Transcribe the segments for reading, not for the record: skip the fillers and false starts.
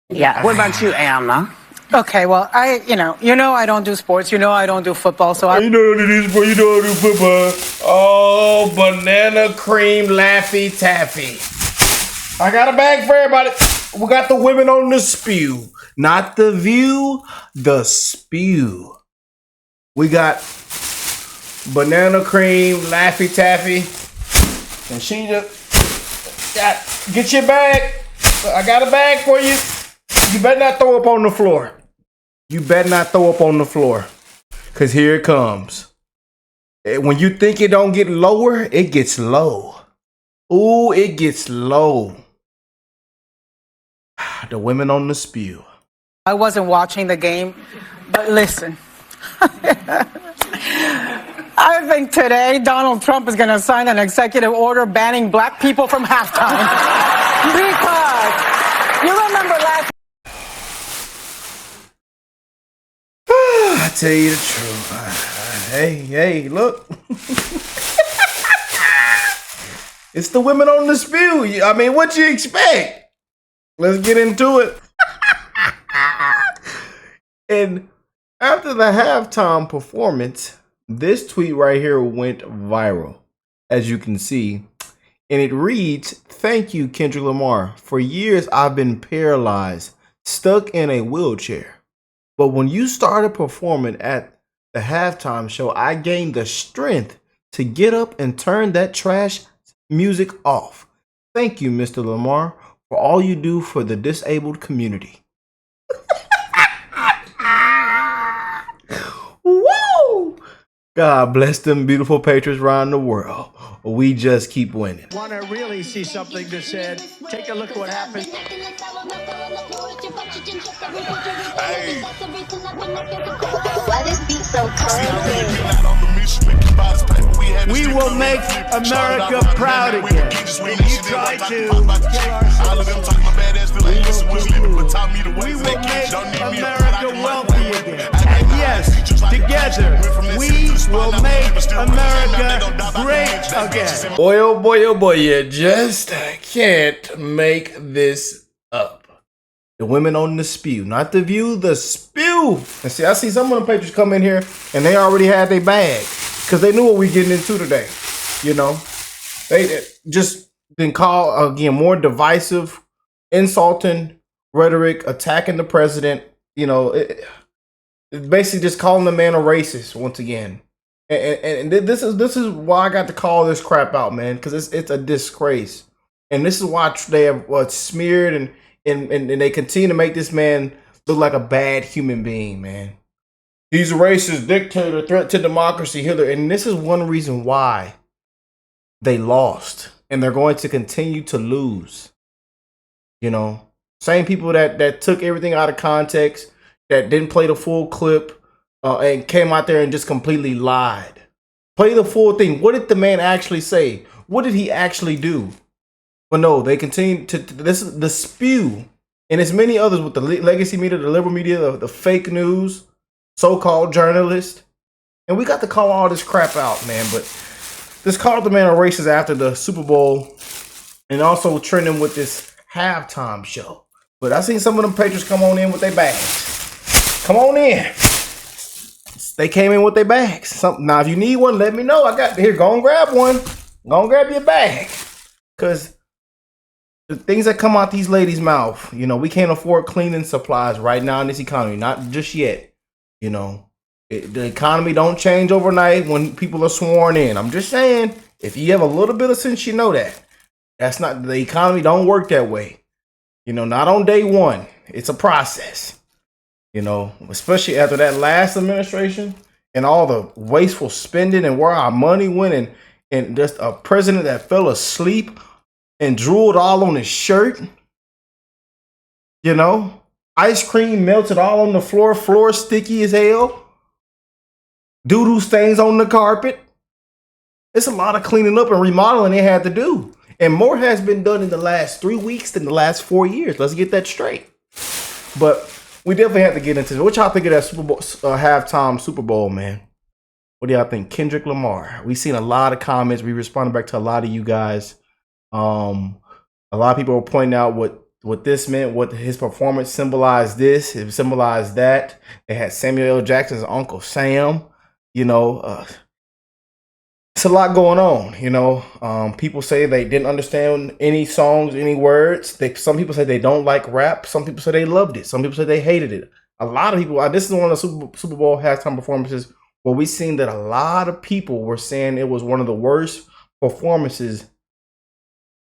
Yeah. What about you, Anna? Okay, well, I don't do sports. I don't do football. So You know what it is, boy. You know what it is, football. Oh, banana cream Laffy Taffy. I got a bag for everybody. We got the women on the spew. Not the view, the spew. We got banana cream Laffy Taffy. And she just get your bag. I got a bag for you. You better not throw up on the floor. You better not throw up on the floor. Because here it comes. When you think it don't get lower, it gets low. Ooh, it gets low. The women on the spew. I wasn't watching the game, but listen. I think today Donald Trump is going to sign an executive order banning black people from halftime. Because you remember last... I tell you the truth. Hey, look. It's the women on the spew. I mean, what you expect? Let's get into it. And after the halftime performance, this tweet right here went viral, as you can see. And it reads, "Thank you, Kendrick Lamar. For years, I've been paralyzed, stuck in a wheelchair. But when you started performing at the halftime show, I gained the strength to get up and turn that trash music off. Thank you, Mr. Lamar, for all you do for the disabled community." Woo! God bless them beautiful patriots around the world. We just keep winning. Want to really see something that said, take a look at what happened. Hey. Why this beat so cold? We will make America proud again. When you try to kill our we will make America wealthy again. And yes, together, we will make America great again. Boy, oh boy, you just can't make this up. The women on the spew, not the view, the spew. And see, I see some of the patrons come in here and they already had their bag because they knew what we getting into today. You know, they just been called, again, more divisive, insulting rhetoric, attacking the president. You know, it's basically just calling the man a racist once again. And this is why I got to call this crap out, man, because it's a disgrace. And this is why they have smeared and they continue to make this man look like a bad human being, man. He's a racist, dictator, threat to democracy, Hitler. And this is one reason why they lost. And they're going to continue to lose. You know, same people that took everything out of context, that didn't play the full clip, and came out there and just completely lied. Play the full thing. What did the man actually say? What did he actually do? But no, they continue to this is the spew, and it's many others with the legacy media, the liberal media, the fake news, so-called journalists, and we got to call all this crap out, man. But this called the man a racist after the Super Bowl, and also trending with this halftime show. But I seen some of them patrons come on in with their bags. Come on in. They came in with their bags. Now, if you need one, let me know. I got here. Go and grab one. Go and grab your bag, because the things that come out these ladies' mouth, you know, we can't afford cleaning supplies right now in this economy. Not just yet. You know, the economy don't change overnight when people are sworn in. I'm just saying, if you have a little bit of sense, you know that. That's not, the economy don't work that way. You know, not on day one. It's a process. You know, especially after that last administration and all the wasteful spending and where our money went, and just a president that fell asleep and drooled all on his shirt. You know, ice cream melted all on the floor sticky as hell. Doo-doo stains on the carpet. It's a lot of cleaning up and remodeling they had to do. And more has been done in the last 3 weeks than the last 4 years. Let's get that straight. But we definitely have to get into it. What y'all think of that Super Bowl halftime Super Bowl, man? What do y'all think? Kendrick Lamar. We've seen a lot of comments. We responded back to a lot of you guys. A lot of people were pointing out what what this meant, what his performance symbolized. This, it symbolized that. They had Samuel L. Jackson's Uncle Sam. You know, it's a lot going on. You know, people say they didn't understand any songs, any words. Some people say they don't like rap. Some people say they loved it. Some people say they hated it. A lot of people. This is one of the Super Bowl halftime performances where we seen that a lot of people were saying it was one of the worst performances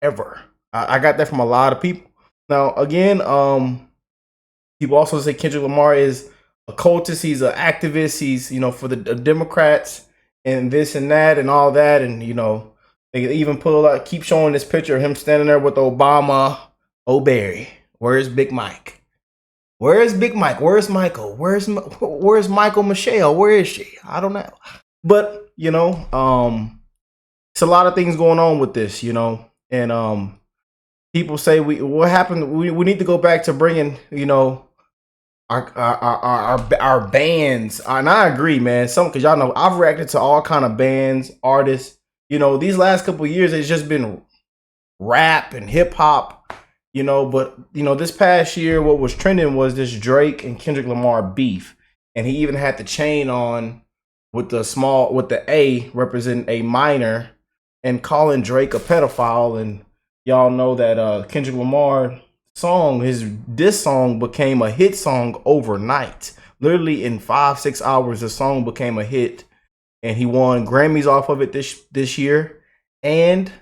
ever. I got that from a lot of people. Now, again, people also say Kendrick Lamar is a cultist. He's an activist. He's, you know, for the Democrats and this and that and all that. And, you know, they even keep showing this picture of him standing there with Obama. Oh, Barry, where's Big Mike? Where's Big Mike? Where's Michael? Where's Michael Michelle? Where is she? I don't know. But, you know, it's a lot of things going on with this, you know, and people say what happened. We need to go back to bringing, you know, our bands. And I agree, man. Because y'all know I've reacted to all kind of bands, artists. You know, these last couple of years, it's just been rap and hip hop. You know, but you know, this past year, what was trending was this Drake and Kendrick Lamar beef, and he even had the chain on with the A representing a minor, and calling Drake a pedophile. And y'all know that Kendrick Lamar song, this song became a hit song overnight. Literally in 5-6 hours, the song became a hit, and he won Grammys off of it this year. And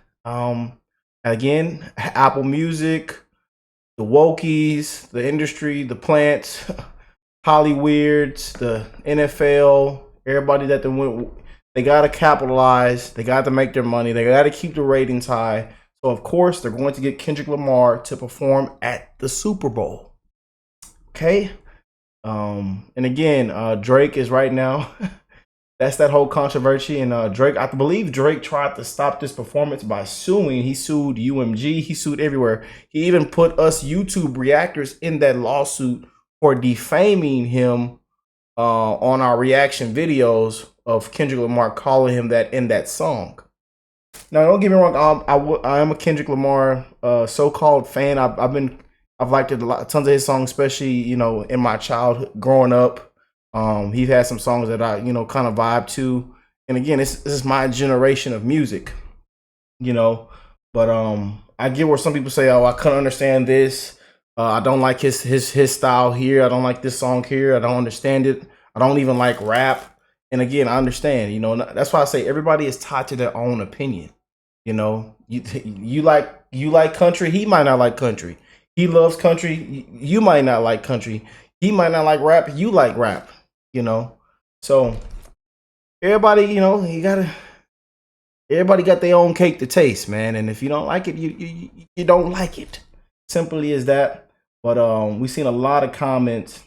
again, Apple Music, the wokies, the industry, the plants, Hollyweirds, the NFL, everybody that they gotta capitalize, they got to make their money, they got to keep the ratings high. So of course they're going to get Kendrick Lamar to perform at the Super Bowl. Okay. And again, Drake is right now. That's that whole controversy. And Drake, I believe Drake tried to stop this performance by suing. He sued UMG. He sued everywhere. He even put us YouTube reactors in that lawsuit for defaming him on our reaction videos of Kendrick Lamar, calling him that in that song. Now, don't get me wrong. I am a Kendrick Lamar so-called fan. I've liked it a lot, tons of his songs, especially, you know, in my childhood growing up. He's had some songs that I, you know, kind of vibe to. And again, this is my generation of music, you know. But I get where some people say, oh, I couldn't understand this. I don't like his style here. I don't like this song here. I don't understand it. I don't even like rap. And again, I understand, you know, that's why I say everybody is tied to their own opinion. You know, you like country. He might not like country. He loves country. You might not like country. He might not like rap. You like rap, you know. So everybody, you know, everybody got their own cake to taste, man. And if you don't like it, you don't like it. Simply as that. But we seen a lot of comments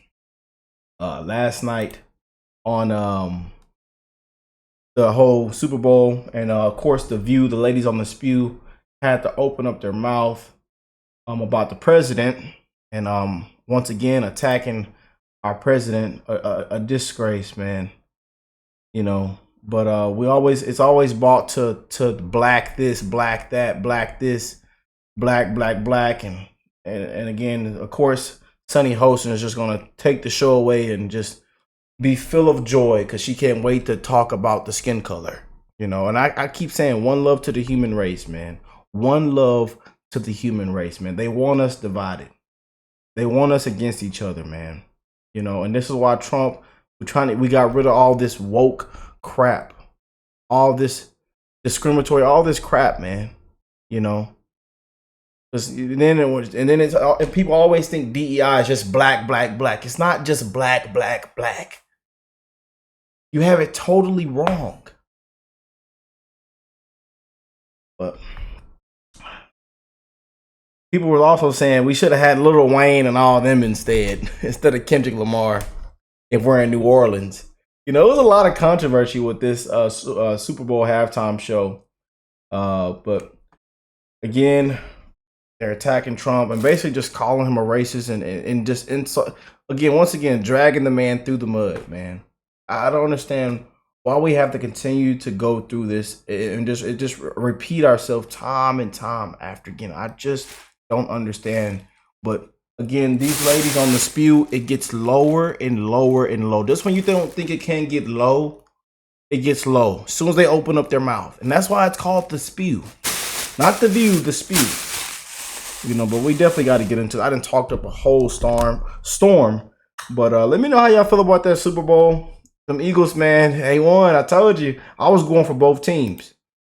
last night on the whole Super Bowl, and of course The View, the ladies on the spew had to open up their mouth about the president, and once again attacking our president, a disgrace, man. You know, but it's always brought to black this, black that, black this, black, and again, of course, Sunny Hostin is just gonna take the show away and just be full of joy because she can't wait to talk about the skin color, you know. And I keep saying one love to the human race, man. One love to the human race, man. They want us divided. They want us against each other, man. You know, and this is why Trump, we got rid of all this woke crap, all this discriminatory, all this crap, man. You know, and people always think DEI is just black. It's not just black. You have it totally wrong. But people were also saying we should have had Lil Wayne and all of them instead of Kendrick Lamar if we're in New Orleans. You know, there was a lot of controversy with this Super Bowl halftime show. But again, they're attacking Trump and basically just calling him a racist and just insult. Once again, dragging the man through the mud, man. I don't understand why we have to continue to go through this and just repeat ourselves time and time after again. I just don't understand But again, these ladies on the spew, it gets lower and lower and low. Just when you don't think it can get low, it gets low as soon as they open up their mouth. And that's why it's called the spew. Not the view, the spew. You know, but we definitely got to get into it. I done talked up a whole storm. But let me know how y'all feel about that Super Bowl. Them Eagles, man, they won. I told you. I was going for both teams.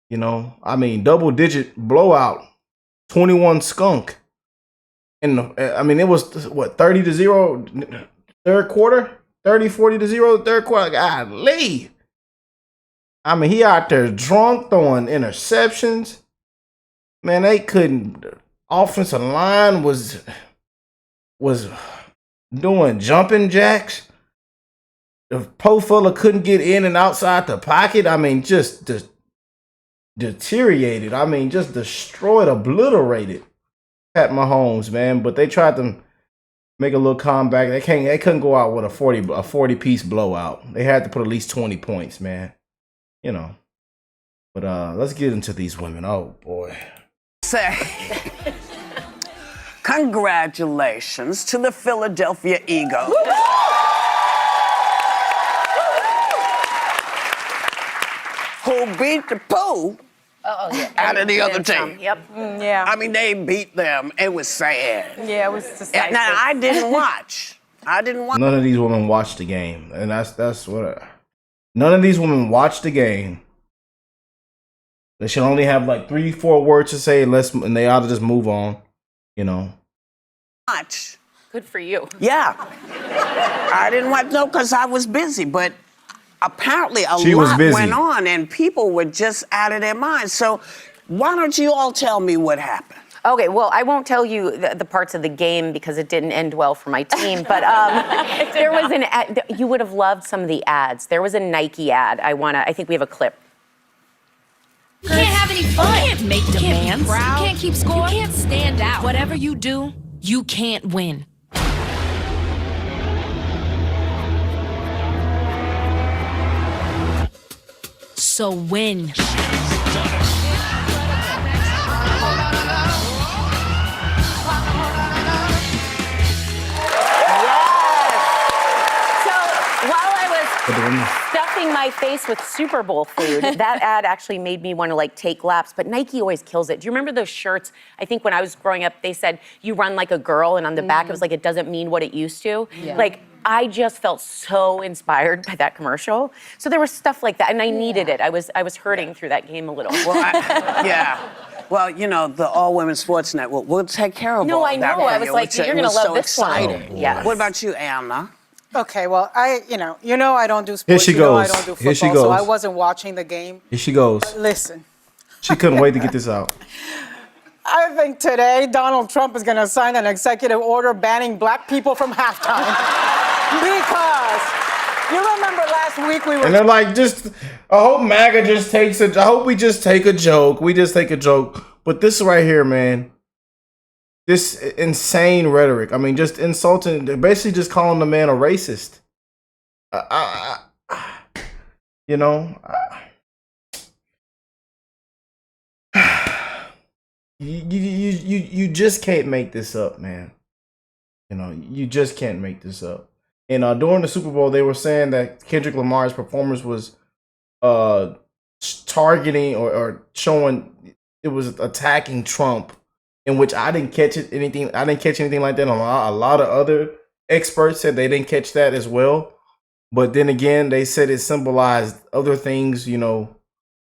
You know, I mean, double-digit blowout. 21 skunk. And I mean, it was, what, 30-0 third quarter? 30-40-0 third quarter? Golly. I mean, he out there drunk, throwing interceptions. Man, they couldn't. Offensive line was doing jumping jacks. The po fella couldn't get in and outside the pocket. I mean, just deteriorated. I mean, just destroyed, obliterated Pat Mahomes, man. But they tried to make a little comeback. They couldn't go out with a 40-piece blowout. They had to put at least 20 points, man. You know. But let's get into these women. Oh boy. Say, congratulations to the Philadelphia Eagles. Who beat the poo out of the other team. Yep. Yeah. I mean, they beat them. It was sad. Yeah, it was decisive. Now, I didn't watch. None of these women watched the game. And that's what... None of these women watched the game. They should only have like 3-4 words to say, and they ought to just move on. You know. Watch. Good for you. Yeah. I didn't watch, no, because I was busy, but apparently a She was lot busy. went on and people were just out of their minds. So why don't you all tell me what happened? Okay, well, I won't tell you the parts of the game because it didn't end well for my team, but there was an ad, you would have loved some of the ads. There was a Nike ad. I think we have a clip. You can't have any fun. You can't make demands. You can't keep score. You can't stand out. Whatever you do, you can't win. So win. Stuffing my face with Super Bowl food. That ad actually made me want to like take laps, but Nike always kills it. Do you remember those shirts? I think when I was growing up, they said you run like a girl, and on the back it was like it doesn't mean what it used to. Yeah. Like I just felt so inspired by that commercial. So there was stuff like that, and I needed it. I was hurting through that game a little. Well, yeah. Well, you know, the All Women Sports Network will take care of all I that. know. I was like, you're gonna love this exciting. one. Yeah. What about you, Anna? Okay, well, I don't do sports. Here she you know I goes. don't do football, Here she so goes. I wasn't watching the game. Here she goes. Listen, She couldn't wait to get this out. I think today Donald Trump is going to sign an executive order banning black people from halftime. Because you remember last week we were... And they're like, I hope MAGA just takes I hope we just take a joke. We just take a joke. But this right here, man, this insane rhetoric. I mean, just insulting, basically just calling the man a racist. You know, you just can't make this up, man. You know, you just can't make this up. And during the Super Bowl, they were saying that Kendrick Lamar's performance was targeting or showing it was attacking Trump, in which I didn't catch anything like that. A lot of other experts said they didn't catch that as well. But then again, they said it symbolized other things, you know,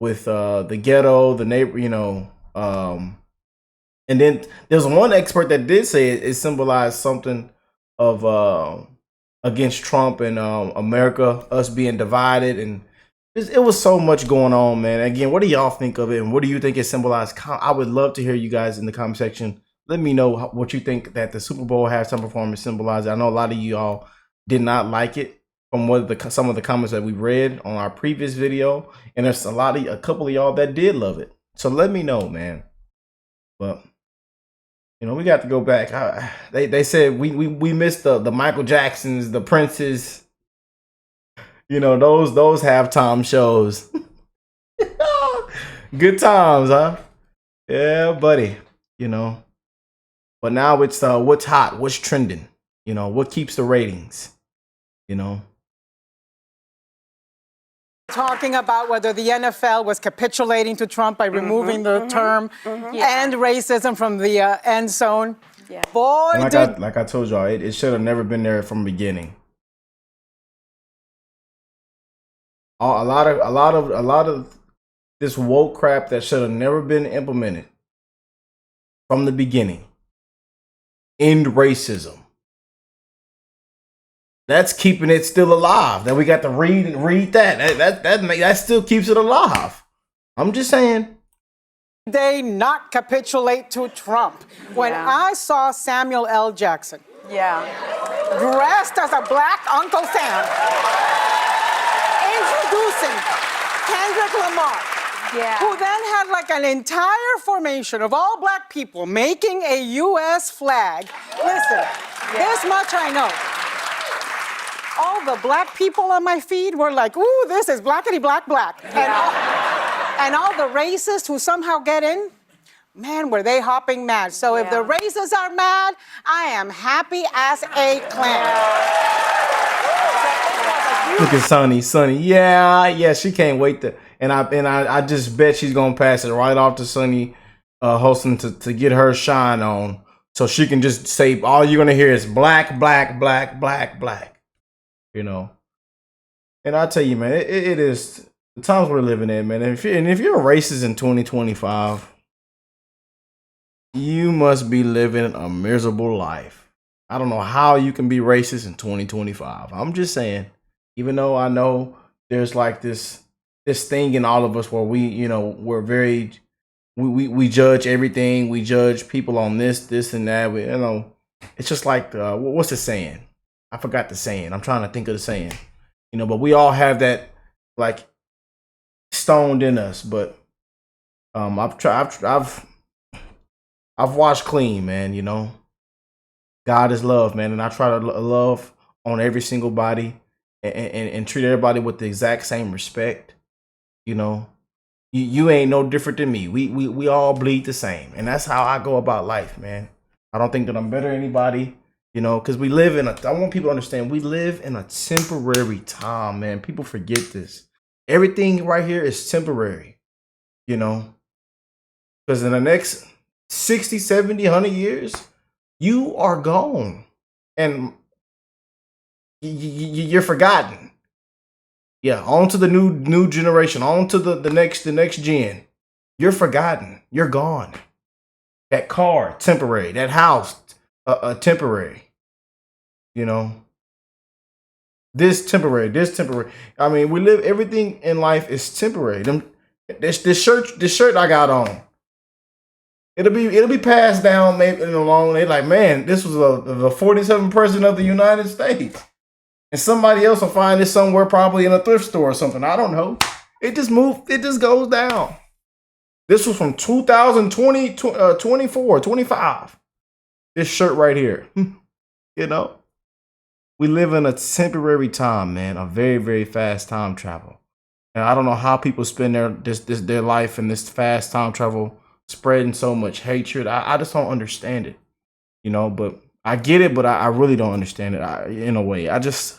with the ghetto, the neighbor, you know. And then there's one expert that did say it symbolized something of against Trump and America, us being divided. And it was so much going on, man. Again, what do y'all think of it? And what do you think it symbolized? I would love to hear you guys in the comment section. Let me know what you think that the Super Bowl halftime performance symbolized. I know a lot of y'all did not like it from some of the comments that we read on our previous video. And there's a couple of y'all that did love it. So let me know, man. But, you know, we got to go back. They said we missed the Michael Jacksons, the Princes, you know, those halftime shows. Good times, huh? Yeah, buddy. You know, But now it's what's hot, what's trending, you know, what keeps the ratings, you know. Talking about whether the NFL was capitulating to Trump by removing the term "end racism" from the end zone. Yeah. Boy, Like I told y'all, it should have never been there from the beginning. A lot of this woke crap that should have never been implemented from the beginning. End racism. That's keeping it still alive. That we got to read that still keeps it alive. I'm just saying. they not capitulate to Trump. When I saw Samuel L. Jackson dressed as a black Uncle Sam introducing Kendrick Lamar, who then had like an entire formation of all black people making a U.S. flag. Listen, this much I know. All the black people on my feed were like, ooh, this is blackity black black. And all the racists who somehow get in, man, were they hopping mad. So if the racists are mad, I am happy as a clam. Look at Sonny. Yeah, she can't wait to. And I just bet she's gonna pass it right off to Sonny hosting to get her shine on, so she can just say all you're gonna hear is black, black, black, black, black. You know. And I tell you, man, it is the times we're living in, man. If you're a racist in 2025, you must be living a miserable life. I don't know how you can be racist in 2025. I'm just saying, even though I know there's like this thing in all of us where we're very we judge everything. We judge people on this and that. It's just like what's the saying? I forgot the saying. I'm trying to think of the saying. But we all have that like stoned in us. But I've washed clean, man. God is love, man, and I try to love on every single body and treat everybody with the exact same respect. You ain't no different than me. We all bleed the same, and that's how I go about life, man. I don't think that I'm better than anybody, because we live I want people to understand we live in a temporary time, man. People forget this. Everything right here is temporary, because in the next 60, 70, 100 years, you are gone and you're forgotten. Yeah, on to the new generation, on to the next gen. You're forgotten. You're gone. That car, temporary. That house, temporary. This temporary. I mean, we live. Everything in life is temporary. This shirt I got on. It'll be passed down maybe in the long. They like, man, this was the 47th president of the United States. And somebody else will find this somewhere, probably in a thrift store or something. I don't know. It just moved. It just goes down. This was from 2020, 24, 25. This shirt right here. We live in a temporary time, man. A very, very fast time travel. And I don't know how people spend their life in this fast time travel, spreading so much hatred. I just don't understand it. But I get it, but I really don't understand it in a way. I just,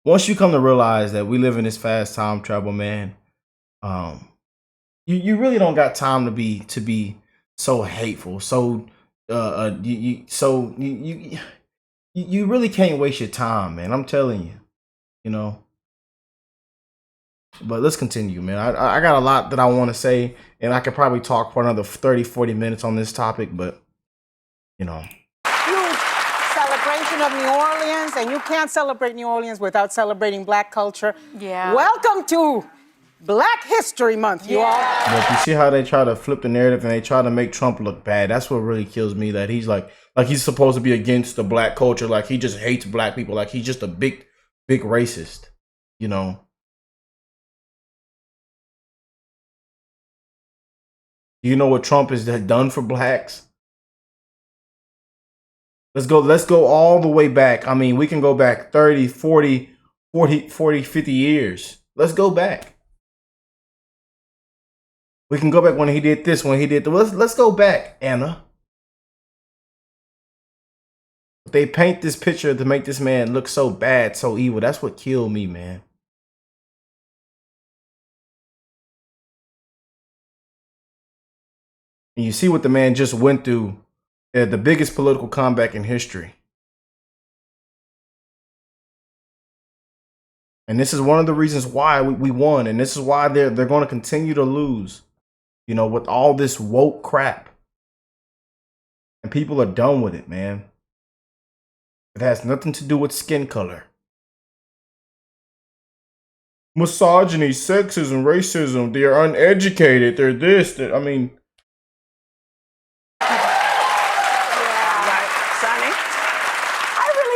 once you come to realize that we live in this fast time travel, man, you really don't got time to be so hateful. So you really can't waste your time, man. I'm telling you, But let's continue, man. I got a lot that I want to say, and I could probably talk for another 30, 40 minutes on this topic, but, Huge celebration of New Orleans, and you can't celebrate New Orleans without celebrating black culture. Yeah. Welcome to Black History Month, you all. But you see how they try to flip the narrative and they try to make Trump look bad. That's what really kills me, that he's like he's supposed to be against the black culture, like he just hates black people, like he's just a big racist, You know what Trump has done for blacks? Let's go all the way back. I mean, we can go back 30, 40, 50 years. Let's go back. We can go back when he did this, when he did the. Let's go back, Anna. They paint this picture to make this man look so bad, so evil. That's what killed me, man. And you see what the man just went through. The biggest political comeback in history. And this is one of the reasons why we won. And this is why they're going to continue to lose. You know, with all this woke crap. And people are done with it, man. It has nothing to do with skin color. Misogyny, sexism, racism, they're uneducated, they're this, I mean.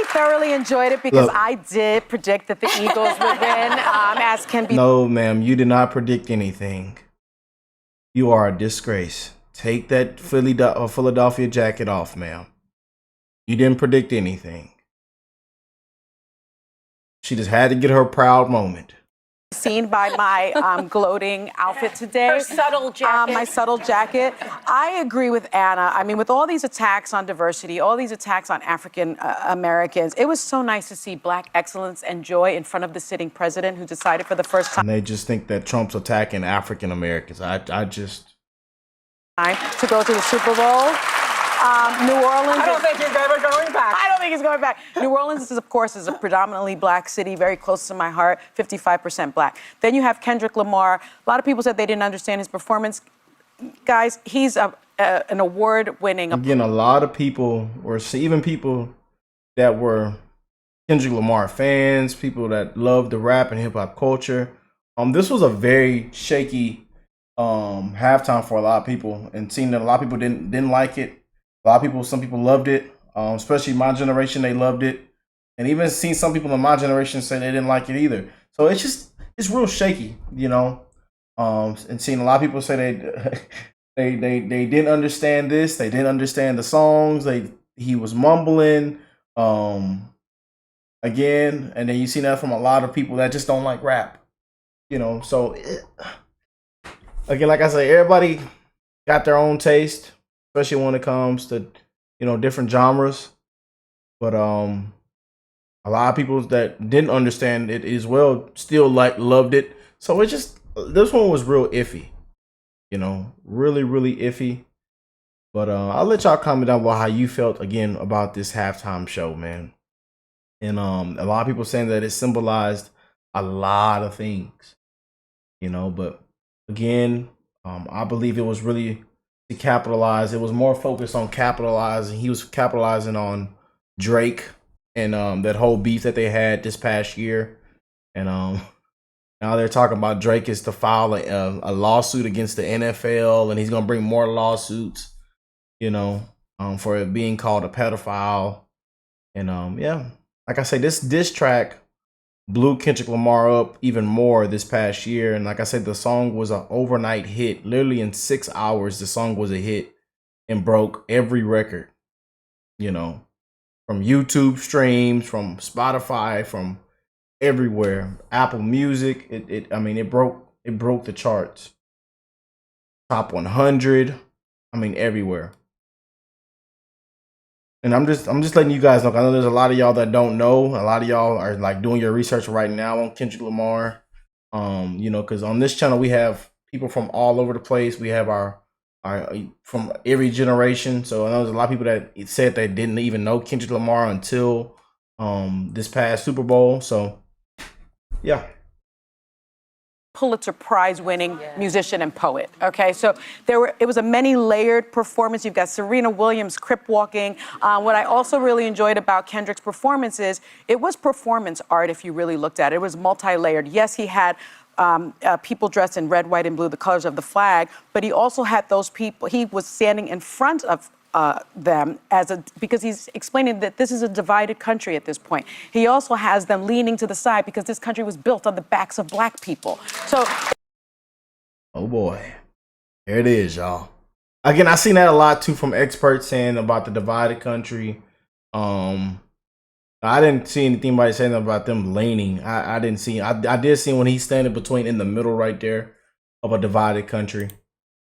Thoroughly enjoyed it because I did predict that the Eagles would win, as can be. No, ma'am, you did not predict anything. You are a disgrace. Take that Philadelphia jacket off, ma'am. You didn't predict anything. She just had to get her proud moment. Seen by my gloating outfit today. Her subtle jacket. My subtle jacket. I agree with Anna. I mean, with all these attacks on diversity, all these attacks on African Americans, it was so nice to see Black excellence and joy in front of the sitting president who decided for the first time. And they just think that Trump's attacking African Americans. I just. To go to the Super Bowl. New Orleans. I don't think he's ever going back. I don't think he's going back. New Orleans, of course, is a predominantly Black city, very close to my heart, 55% Black. Then you have Kendrick Lamar. A lot of people said they didn't understand his performance. Guys, he's an award-winning. Again, a lot of people, or even people that were Kendrick Lamar fans, people that love the rap and hip-hop culture. This was a very shaky halftime for a lot of people, and seeing that a lot of people didn't like it. A lot of people, some people loved it, especially my generation, they loved it. And even seen some people in my generation say they didn't like it either. So it's real shaky, you know. And seeing a lot of people say they didn't understand this, they didn't understand the songs, he was mumbling, again, and then you see that from a lot of people that just don't like rap, you know. So again, like I say, everybody got their own taste, especially when it comes to, you know, different genres. But a lot of people that didn't understand it as well still loved it. So it just, this one was real iffy, you know, really, really iffy. But I'll let y'all comment down below how you felt again about this halftime show, man. And a lot of people saying that it symbolized a lot of things, you know. But again, I believe it was really to capitalize. It was more focused on capitalizing. He was capitalizing on Drake and that whole beef that they had this past year. And now they're talking about Drake is to file a lawsuit against the NFL, and he's gonna bring more lawsuits, you know, for it being called a pedophile. And yeah, like I say, this diss track blew Kendrick Lamar up even more this past year. And like I said, the song was an overnight hit. Literally in 6 hours, the song was a hit and broke every record, you know, from YouTube streams, from Spotify, from everywhere, Apple Music. It broke the charts. Top 100. I mean, everywhere. And I'm just letting you guys know. I know there's a lot of y'all that don't know. A lot of y'all are like doing your research right now on Kendrick Lamar. You know, because on this channel we have people from all over the place. We have our from every generation. So I know there's a lot of people that said they didn't even know Kendrick Lamar until this past Super Bowl. So yeah. Pulitzer Prize winning musician and poet. Okay, so it was a many layered performance. You've got Serena Williams crip walking. What I also really enjoyed about Kendrick's performance is it was performance art if you really looked at it. It was multi-layered. Yes, he had people dressed in red, white, and blue, the colors of the flag, but he also had those people, he was standing in front of them because he's explaining that this is a divided country at this point. He also has them leaning to the side because this country was built on the backs of Black people. So, oh boy, there it is, y'all. Again, I seen that a lot too from experts saying about the divided country. I didn't see anybody saying about them leaning. I didn't see. I did see when he's standing between in the middle right there of a divided country.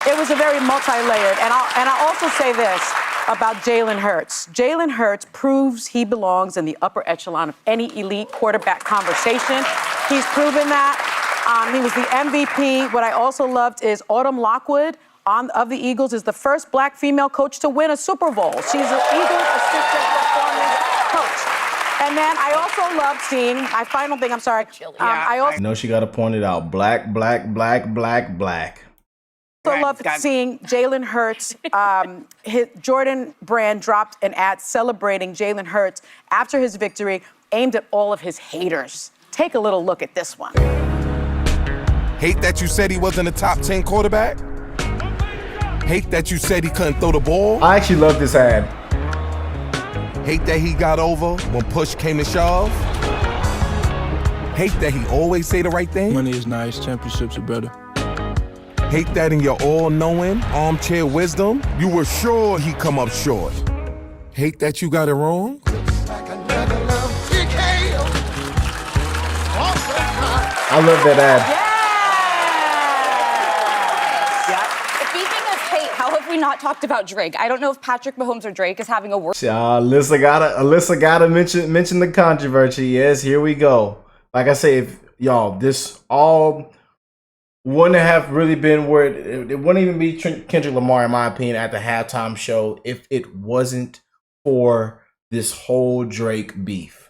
It was a very multi-layered, and I'll also say this about Jalen Hurts. Jalen Hurts proves he belongs in the upper echelon of any elite quarterback conversation. He's proven that. He was the MVP. What I also loved is Autumn Lockwood of the Eagles is the first black female coach to win a Super Bowl. She's an Eagles assistant performance coach. And then I also loved seeing, my final thing, I'm sorry. I also She got to point it out. Black. loved seeing Jalen Hurts. His Jordan Brand dropped an ad celebrating Jalen Hurts after his victory, aimed at all of his haters. Take a little look at this one. Hate that you said he wasn't a top 10 quarterback? Hate that you said he couldn't throw the ball? I actually love this ad. Hate that he got over when push came to shove? Hate that he always say the right thing? Money is nice, championships are better. Hate that in your all-knowing, armchair wisdom, you were sure he'd come up short. Hate that you got it wrong? I love that ad. Speaking of hate, how have we not talked about Drake? I don't know if Patrick Mahomes or Drake is having a worse. Alyssa gotta mention the controversy. Yes, here we go. Like I say, if y'all, this all wouldn't have really been where it wouldn't even be Kendrick Lamar, in my opinion, at the halftime show if it wasn't for this whole Drake beef.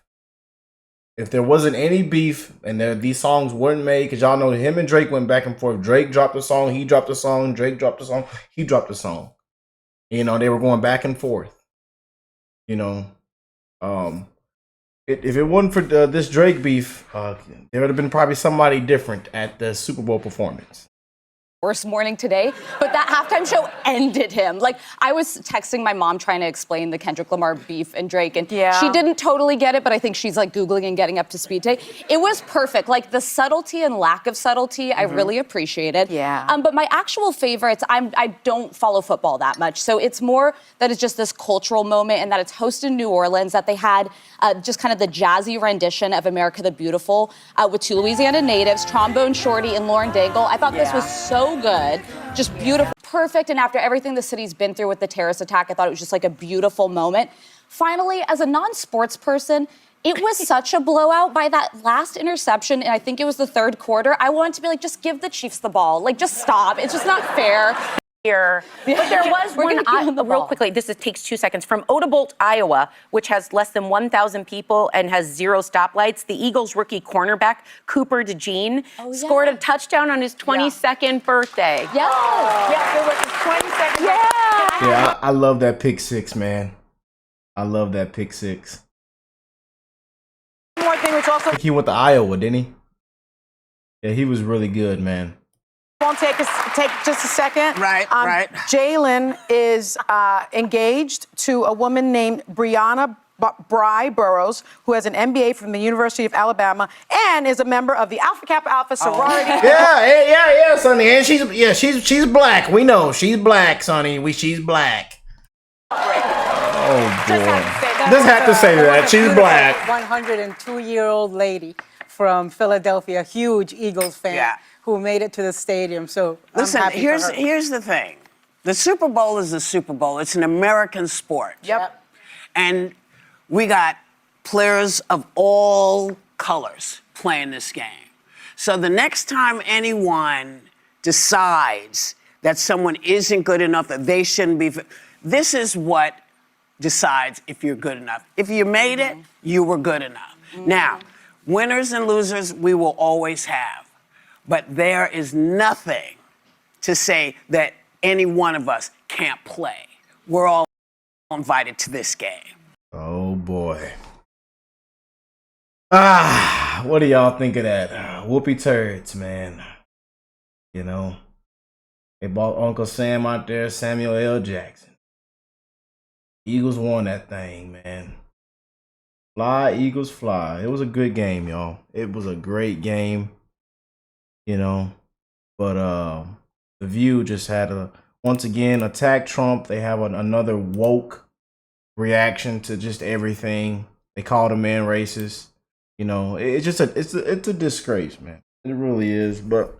If there wasn't any beef and these songs weren't made, because y'all know him and Drake went back and forth. Drake dropped a song, he dropped a song. Drake dropped a song, he dropped a song. They were going back and forth. If it wasn't for this Drake beef, there would have been probably somebody different at the Super Bowl performance. Worst morning today, but that halftime show ended him. Like, I was texting my mom trying to explain the Kendrick Lamar beef and Drake, and she didn't totally get it, but I think she's like Googling and getting up to speed today. It was perfect. Like, the subtlety and lack of subtlety, I really appreciated. Yeah. But my actual favorites, I don't follow football that much, so it's more that it's just this cultural moment and that it's hosted in New Orleans, that they had just kind of the jazzy rendition of America the Beautiful with two Louisiana natives, Trombone Shorty and Lauren Daigle. I thought this was so good, just beautiful, perfect. And after everything the city's been through with the terrorist attack, I thought it was just like a beautiful moment. Finally, as a non-sports person, it was such a blowout by that last interception, and I think it was the third quarter. I wanted to be like, just give the Chiefs the ball. Like, just stop. It's just not fair. Here. But there was one, real quickly, takes 2 seconds, from Odebolt, Iowa, which has less than 1,000 people and has 0 stoplights. The Eagles rookie cornerback, Cooper DeJean, scored a touchdown on his 22nd birthday. Yeah. Yes, it was his 22nd birthday. Yeah, I love that pick six, man. I love that pick six. One more thing, which also He went to Iowa, didn't he? Yeah, he was really good, man. won't take just a second. Right. Jalen is engaged to a woman named Brianna Bry Burrows, who has an MBA from the University of Alabama and is a member of the Alpha Kappa Alpha sorority. Yeah, Sonny. And she's black. We know she's black, Sonny. She's black. Oh boy. Just had to say that. She's black. 102-year-old lady from Philadelphia, huge Eagles fan, who made it to the stadium. So listen, I'm happy for her. here's the thing. The Super Bowl is the Super Bowl. It's an American sport. Yep. And we got players of all colors playing this game. So the next time anyone decides that someone isn't good enough, that they shouldn't be, this is what decides if you're good enough. If you made it, you were good enough. Now, winners and losers we will always have. But there is nothing to say that any one of us can't play. We're all invited to this game. Oh boy. What do y'all think of that? Whoopie turds, man. You know, they bought Uncle Sam out there, Samuel L. Jackson. Eagles won that thing, man. Fly, Eagles, fly. It was a good game, y'all. It was a great game, you know. But The View just had to, once again, attack Trump. They have another woke reaction to just everything. They called a man racist. You know, it's just it's a disgrace, man. It really is. But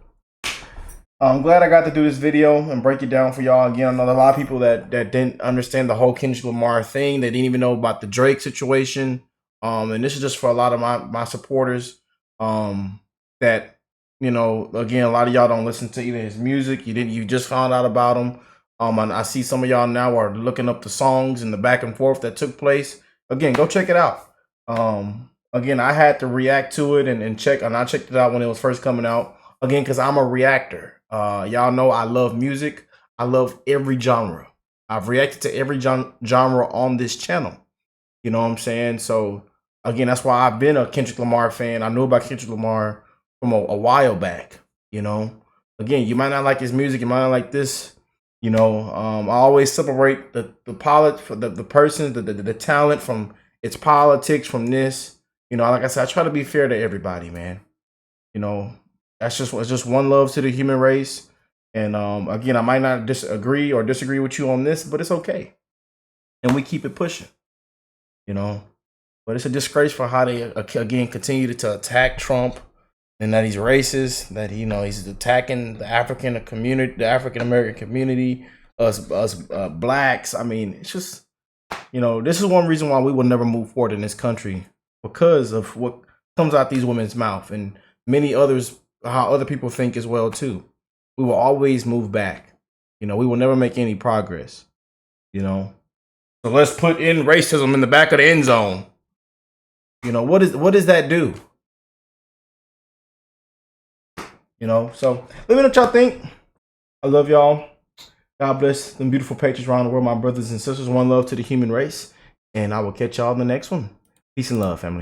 I'm glad I got to do this video and break it down for y'all. Again, I know a lot of people that didn't understand the whole Kendrick Lamar thing. They didn't even know about the Drake situation. And this is just for a lot of my supporters. That, you know, again, a lot of y'all don't listen to even his music. You just found out about him. And I see some of y'all now are looking up the songs and the back and forth that took place. Again, go check it out. Again, I had to react to it and check, and I checked it out when it was first coming out. Again, because I'm a reactor. Y'all know I love music. I love every genre. I've reacted to every genre on this channel. You know what I'm saying? So, again, that's why I've been a Kendrick Lamar fan. I knew about Kendrick Lamar from a while back, you know? Again, you might not like his music. You might not like this. You know, I always separate the person, the talent from its politics, from this. You know, like I said, I try to be fair to everybody, man. You know, it's just one love to the human race. And again, I might not disagree with you on this, but it's okay. And we keep it pushing, you know. But it's a disgrace for how they, again, continue to attack Trump, and that he's racist, that, you know, he's attacking the African community, the African American community, us blacks. I mean, it's just, you know, this is one reason why we will never move forward in this country, because of what comes out these women's mouth, and many others, how other people think as well too. We will always move back. You know, we will never make any progress. You know, so let's put in racism in the back of the end zone. You know, what does that do? You know, so let me know what y'all think. I love y'all. God bless them beautiful patriots around the world, my brothers and sisters. One love to the human race. And I will catch y'all in the next one. Peace and love, family.